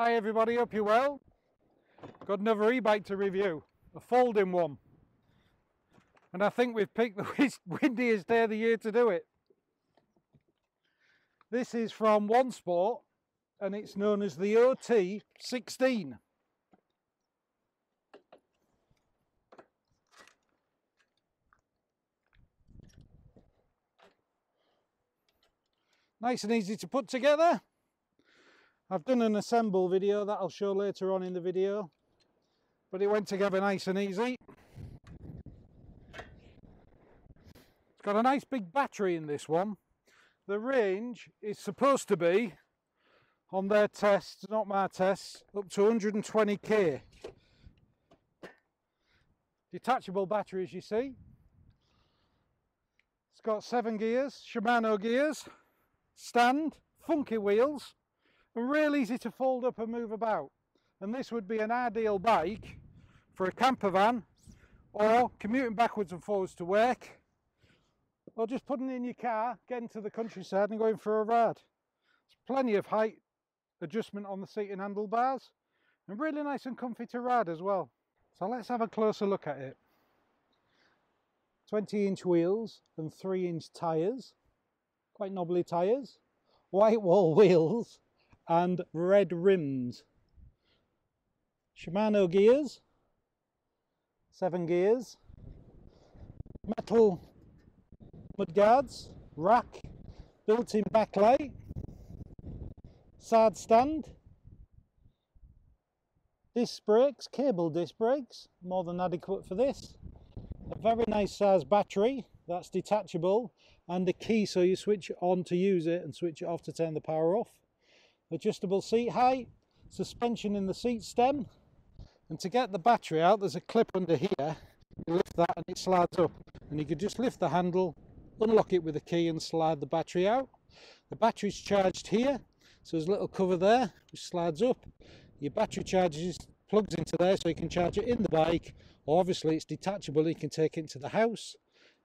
Hi everybody, hope you're well. Got another e-bike to review, a folding one. And I think we've picked the windiest day of the year to do it. This is from OneSport and it's known as the OT16. Nice and easy to put together. I've done an assemble video that I'll show later on in the video, but it went together nice and easy. It's got a nice big battery in this one. The range is supposed to be, on their tests, not my tests, up to 120k. Detachable battery, as you see. It's got 7 gears, Shimano gears, stand, funky wheels, and real easy to fold up and move about. And this would be an ideal bike for a camper van, or commuting backwards and forwards to work, or just putting it in your car, getting to the countryside and going for a ride. There's plenty of height adjustment on the seat and handlebars, and really nice and comfy to ride as well. So let's have a closer look at it. 20-inch wheels and 3-inch tyres, quite knobbly tyres, white wall wheels and red rims. Shimano gears, 7 gears, metal mudguards, rack, built-in backlight, side stand, disc brakes, cable disc brakes, more than adequate for this. A very nice size battery that's detachable, and a key so you switch it on to use it and switch it off to turn the power off. Adjustable seat height, suspension in the seat stem, and to get the battery out there's a clip under here. You lift that and it slides up, and you can just lift the handle, unlock it with a key and slide the battery out. The battery's charged here, so there's a little cover there which slides up. Your battery charges, plugs into there so you can charge it in the bike, or obviously it's detachable, you can take it into the house.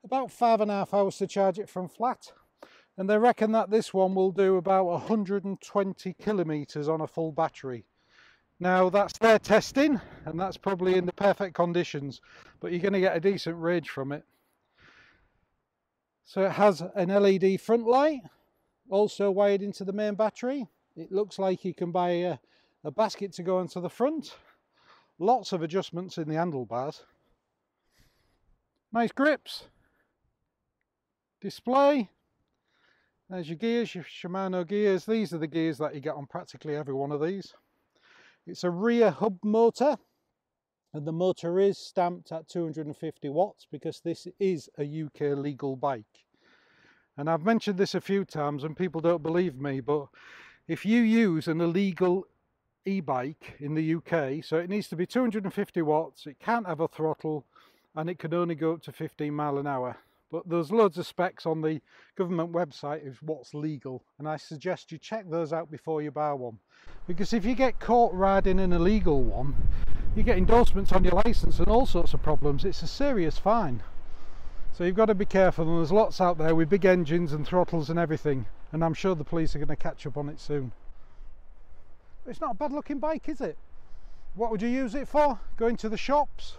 About 5.5 hours to charge it from flat, and they reckon that this one will do about 120 kilometers on a full battery. Now that's their testing, and that's probably in the perfect conditions, but you're going to get a decent range from it. So it has an LED front light, also wired into the main battery. It looks like you can buy a basket to go onto the front. Lots of adjustments in the handlebars. Nice grips. Display. There's your gears, your Shimano gears. These are the gears that you get on practically every one of these. It's a rear hub motor, and the motor is stamped at 250 watts because this is a UK legal bike. And I've mentioned this a few times and people don't believe me, but if you use an illegal e-bike in the UK, so it needs to be 250 watts, it can't have a throttle, and it can only go up to 15 miles an hour. But there's loads of specs on the government website of what's legal, and I suggest you check those out before you buy one, because if you get caught riding an illegal one, you get endorsements on your license and all sorts of problems. It's a serious fine, so you've got to be careful, and there's lots out there with big engines and throttles and everything, and I'm sure the police are going to catch up on it soon. But it's not a bad looking bike, is it? What would you use it for? Going to the shops?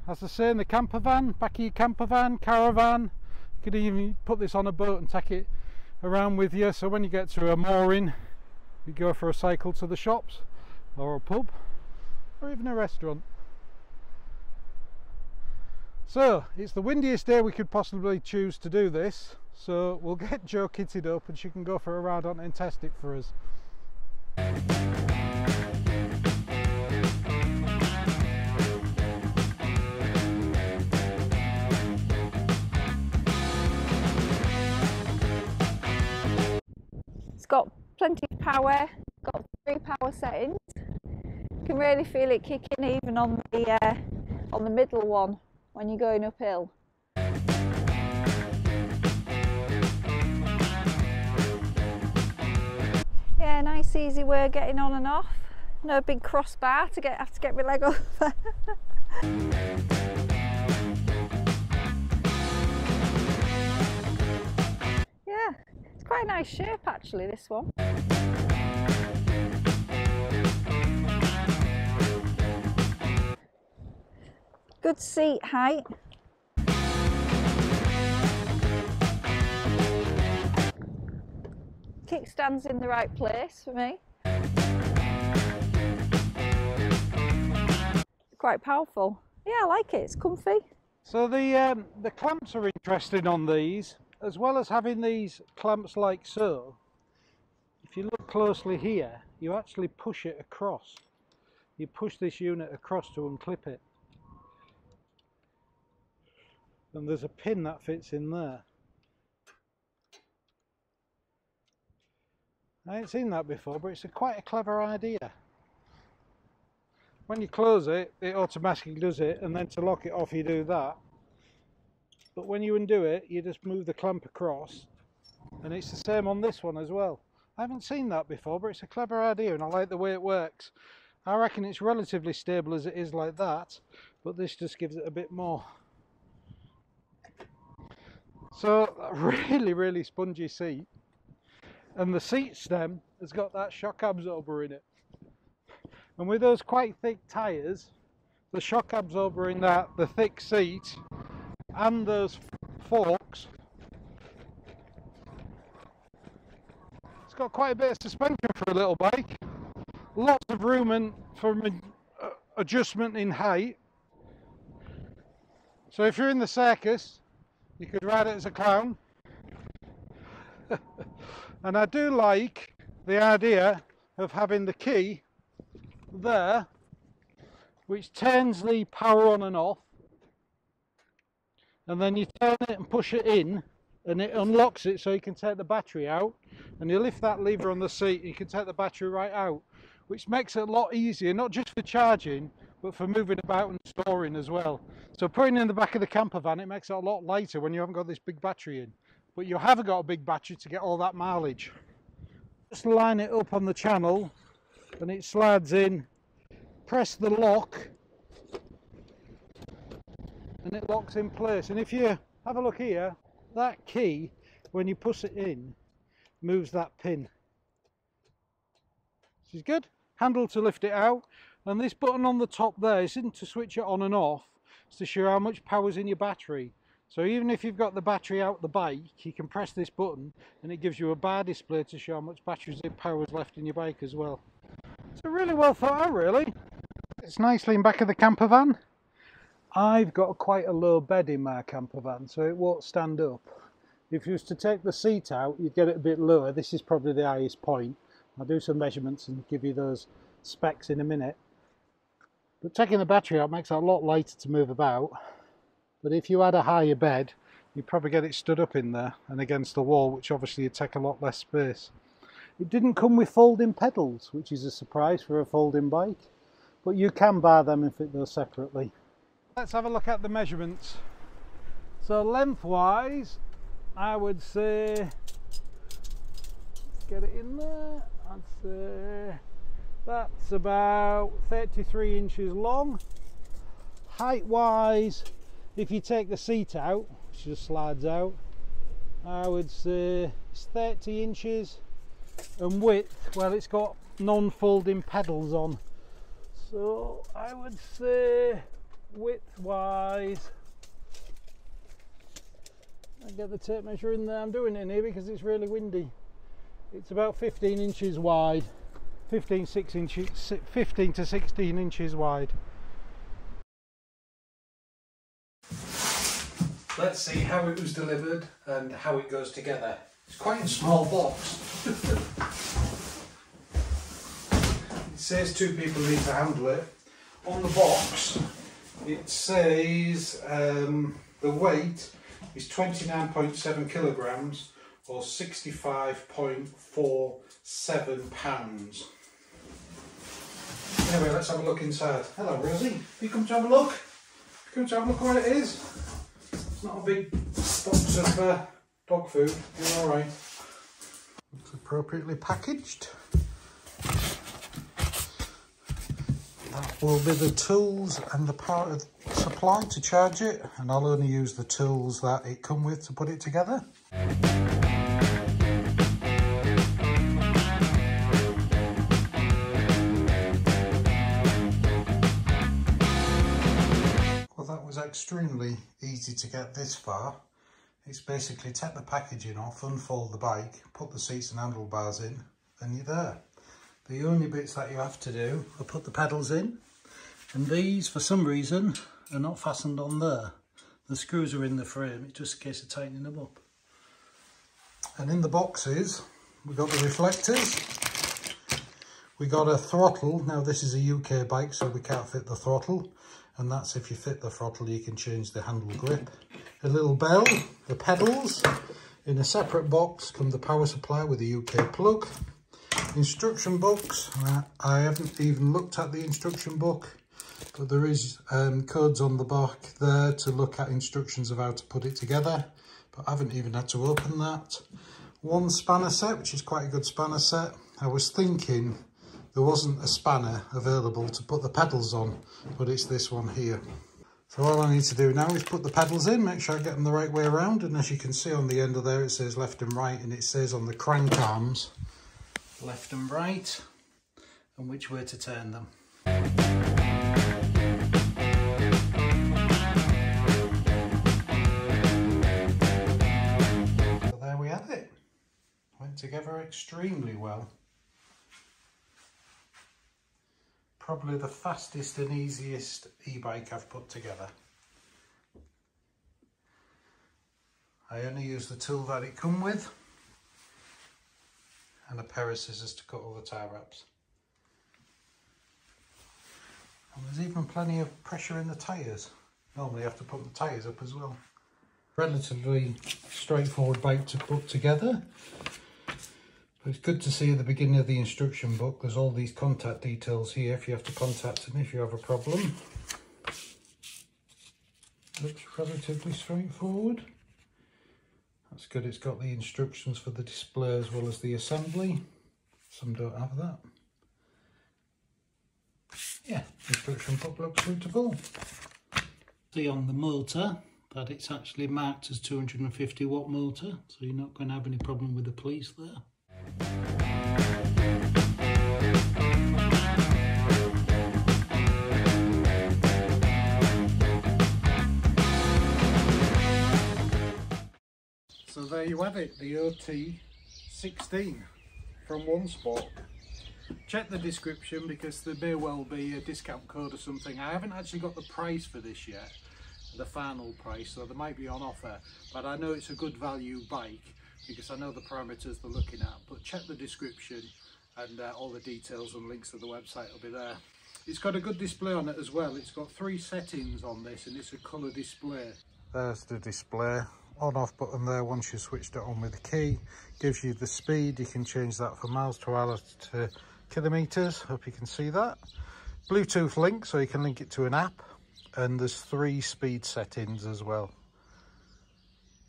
As I say, in the camper van, back of your camper van, caravan. You could even put this on a boat and take it around with you, so when you get to a mooring you go for a cycle to the shops, or a pub, or even a restaurant. So it's the windiest day we could possibly choose to do this, so we'll get Jo kitted up and she can go for a ride on it and test it for us. It's got plenty of power, got 3 power settings. You can really feel it kicking even on the middle one when you're going uphill. Yeah, nice easy way of getting on and off. No big crossbar to have to get my leg over. Yeah, it's quite a nice shape actually, this one. Good seat height. Kickstand's in the right place for me. Quite powerful. Yeah, I like it. It's comfy. So the clamps are interesting on these, as well as having these clamps like so. If you look closely here, you actually push it across. You push this unit across to unclip it. And there's a pin that fits in there. I ain't seen that before, but it's quite a clever idea. When you close it, it automatically does it, and then to lock it off you do that. But when you undo it, you just move the clamp across, and it's the same on this one as well. I haven't seen that before, but it's a clever idea and I like the way it works. I reckon it's relatively stable as it is like that, but this just gives it a bit more. So a really spongy seat, and the seat stem has got that shock absorber in it. And with those quite thick tyres, the shock absorber in that, the thick seat, and those forks, it's got quite a bit of suspension for a little bike. Lots of room and for adjustment in height. So if you're in the circus, you could ride it as a clown. And I do like the idea of having the key there, which turns the power on and off, and then you turn it and push it in and it unlocks it so you can take the battery out, and you lift that lever on the seat and you can take the battery right out, which makes it a lot easier, not just for charging but for moving about and storing as well. So putting it in the back of the camper van, it makes it a lot lighter when you haven't got this big battery in, but you haven't got a big battery to get all that mileage. Just line it up on the channel and it slides in, press the lock and it locks in place. And if you have a look here, that key, when you push it in, moves that pin. This is good. Handle to lift it out, and this button on the top there isn't to switch it on and off, it's to show how much power's in your battery. So even if you've got the battery out the bike, you can press this button and it gives you a bar display to show how much battery power is left in your bike as well. So really well thought out, really. It's nicely in back of the camper van. I've got quite a low bed in my camper van, so it won't stand up. If you was to take the seat out, you'd get it a bit lower. This is probably the highest point. I'll do some measurements and give you those specs in a minute. But taking the battery out makes it a lot lighter to move about. But if you had a higher bed, you'd probably get it stood up in there and against the wall, which obviously would take a lot less space. It didn't come with folding pedals, which is a surprise for a folding bike, but you can buy them and fit those separately. Let's have a look at the measurements. So lengthwise, I would say, let's get it in there, I'd say that's about 33 inches long. Height wise, if you take the seat out, which just slides out, I would say it's 30 inches. And width, well, it's got non-folding pedals on, so I would say width wise, I get the tape measure in there. I'm doing it in here because it's really windy. It's about 15 inches wide, 15 to 16 inches wide. Let's see how it was delivered and how it goes together. It's quite a small box. It says 2 people need to handle it. On the box it says the weight is 29.7 kilograms or 65.47 pounds. Anyway, let's have a look inside. Hello Rosie, you come to have a look? Come to have a look what it is. It's not a big box of dog food, you're alright. It's appropriately packaged. That will be the tools and the power supply to charge it, and I'll only use the tools that it come with to put it together. Well, extremely easy to get this far. It's basically take the packaging off, unfold the bike, put the seats and handlebars in, and you're there. The only bits that you have to do are put the pedals in, and these for some reason are not fastened on there. The screws are in the frame, it's just a case of tightening them up. And in the boxes we've got the reflectors, we got a throttle. Now this is a UK bike so we can't fit the throttle, and that's if you fit the throttle you can change the handle grip. A little bell, the pedals. In a separate box come the power supply with a UK plug. Instruction books, I haven't even looked at the instruction book, but there is codes on the back there to look at instructions of how to put it together, but I haven't even had to open that. One spanner set, which is quite a good spanner set. I was thinking there wasn't a spanner available to put the pedals on, but it's this one here. So all I need to do now is put the pedals in, make sure I get them the right way around, and as you can see on the end of there it says left and right, and it says on the crank arms left and right and which way to turn them. So there we have it. Went together extremely well. Probably the fastest and easiest e-bike I've put together. I only used the tool that it come with and a pair of scissors to cut all the tyre wraps. And there's even plenty of pressure in the tyres. Normally you have to put the tyres up as well. Relatively straightforward bike to put together. But it's good to see at the beginning of the instruction book there's all these contact details here if you have to contact them if you have a problem. Looks relatively straightforward. That's good, it's got the instructions for the display as well as the assembly. Some don't have that. Yeah, instruction book looks suitable. See on the motor that it's actually marked as 250 watt motor, so you're not going to have any problem with the police there. So there you have it, the OT16 from OneSport. Check the description because there may well be a discount code or something. I haven't actually got the price for this yet, the final price, so they might be on offer, but I know it's a good value bike because I know the parameters they're looking at. But check the description and all the details and links to the website will be there. It's got a good display on it as well. It's got 3 settings on this and it's a colour display. There's the display. On off button there once you switched it on with the key. Gives you the speed. You can change that from miles per hour to kilometres. Hope you can see that. Bluetooth link so you can link it to an app. And there's 3 speed settings as well.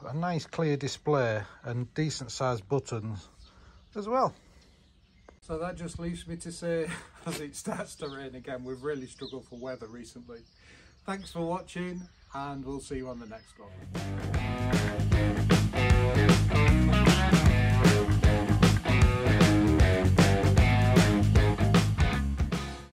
But a nice clear display and decent sized buttons as well. So that just leaves me to say, as it starts to rain again, we've really struggled for weather recently. Thanks for watching and we'll see you on the next one.